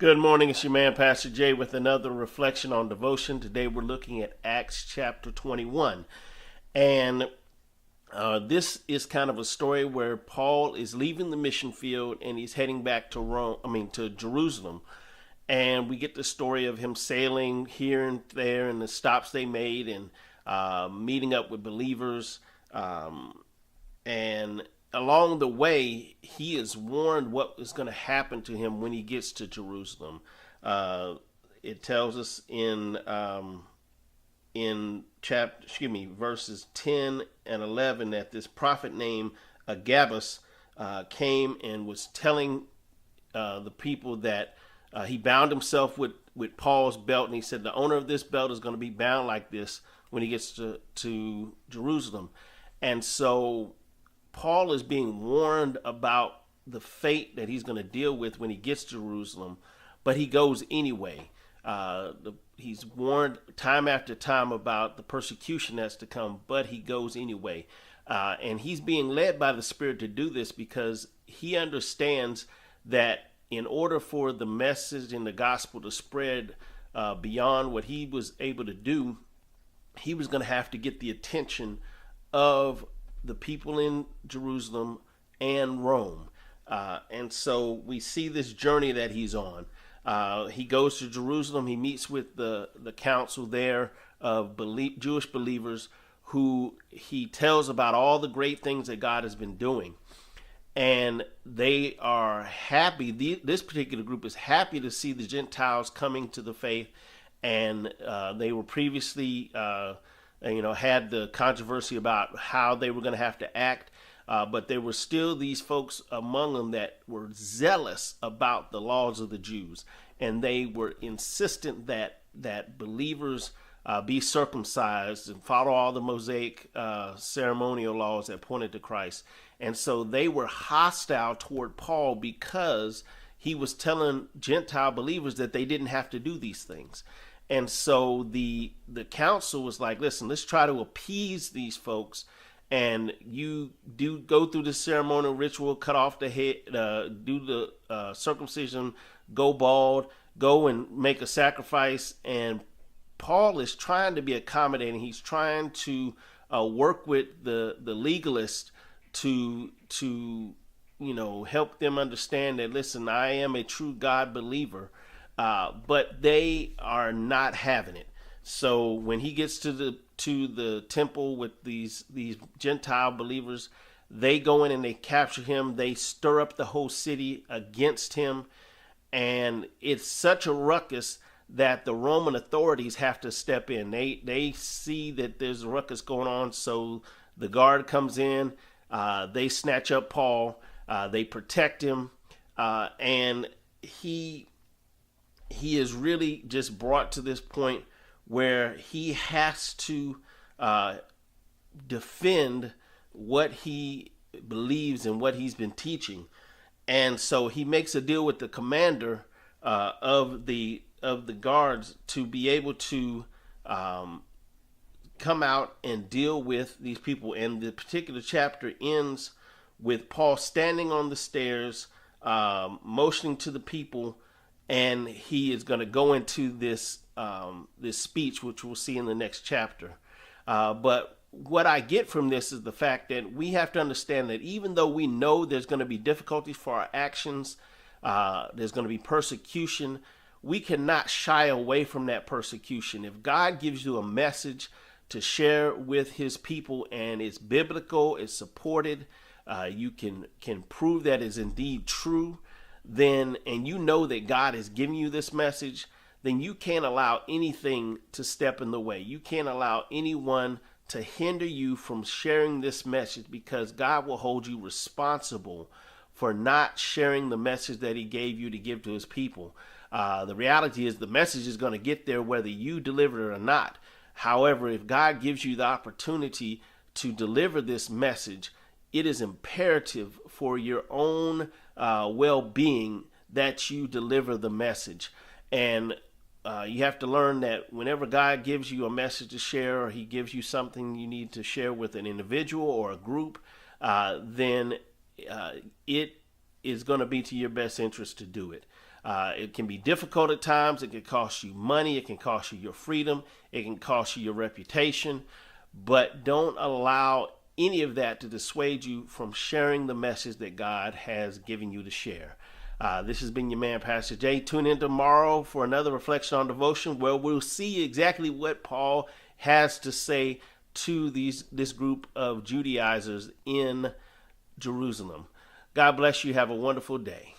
Good morning, it's your man, Pastor Jay, with another reflection on devotion. Today we're looking at Acts chapter 21. And this is kind of a story where Paul is leaving the mission field and he's heading back to Jerusalem. And we get the story of him sailing here and there and the stops they made and meeting up with believers. And along the way, he is warned what is going to happen to him when he gets to Jerusalem. It tells us in verses 10 and 11 that this prophet named Agabus came and was telling the people that he bound himself with Paul's belt, and he said the owner of this belt is going to be bound like this when he gets to Jerusalem. And so Paul is being warned about the fate that he's going to deal with when he gets to Jerusalem, but he goes anyway. He's warned time after time about the persecution that's to come, but he goes anyway. And he's being led by the Spirit to do this because he understands that in order for the message and the gospel to spread beyond what he was able to do, he was going to have to get the attention of the people in Jerusalem and Rome. And so we see this journey that he's on. He goes to Jerusalem. He meets with the council there of Jewish believers who he tells about all the great things that God has been doing. And they are happy. This particular group is happy to see the Gentiles coming to the faith. And they were previously had the controversy about how they were going to have to act. But there were still these folks among them that were zealous about the laws of the Jews. And they were insistent that believers be circumcised and follow all the Mosaic ceremonial laws that pointed to Christ. And so they were hostile toward Paul because he was telling Gentile believers that they didn't have to do these things. And so the council was like, listen, let's try to appease these folks. And you do go through the ceremonial ritual, cut off the head, do the circumcision, go bald, go and make a sacrifice. And Paul is trying to be accommodating. He's trying to work with the legalists to help them understand that, listen, I am a true God believer. But they are not having it. So when he gets to the temple with these Gentile believers, they go in and they capture him. They stir up the whole city against him, and it's such a ruckus that the Roman authorities have to step in. They see that there's a ruckus going on, so the guard comes in. They snatch up Paul. They protect him, and he is really just brought to this point where he has to defend what he believes and what he's been teaching. And so he makes a deal with the commander of the guards to be able to come out and deal with these people. And the particular chapter ends with Paul standing on the stairs, motioning to the people, and he is going to go into this speech, which we'll see in the next chapter. But what I get from this is the fact that we have to understand that even though we know there's going to be difficulties for our actions, there's going to be persecution, we cannot shy away from that persecution. If God gives you a message to share with his people and it's biblical, it's supported, you can prove that is indeed true, then, and you know that God is giving you this message, then you can't allow anything to step in the way. You can't allow anyone to hinder you from sharing this message, because God will hold you responsible for not sharing the message that he gave you to give to his people. The reality is the message is going to get there whether you deliver it or not. However, if God gives you the opportunity to deliver this message, it is imperative for your own well-being that you deliver the message. And you have to learn that whenever God gives you a message to share, or he gives you something you need to share with an individual or a group, then it is going to be to your best interest to do it. It can be difficult at times. It can cost you money. It can cost you your freedom. It can cost you your reputation. But don't allow any of that to dissuade you from sharing the message that God has given you to share. This has been your man, Pastor Jay. Tune in tomorrow for another Reflection on Devotion, where we'll see exactly what Paul has to say to this group of Judaizers in Jerusalem. God bless you. Have a wonderful day.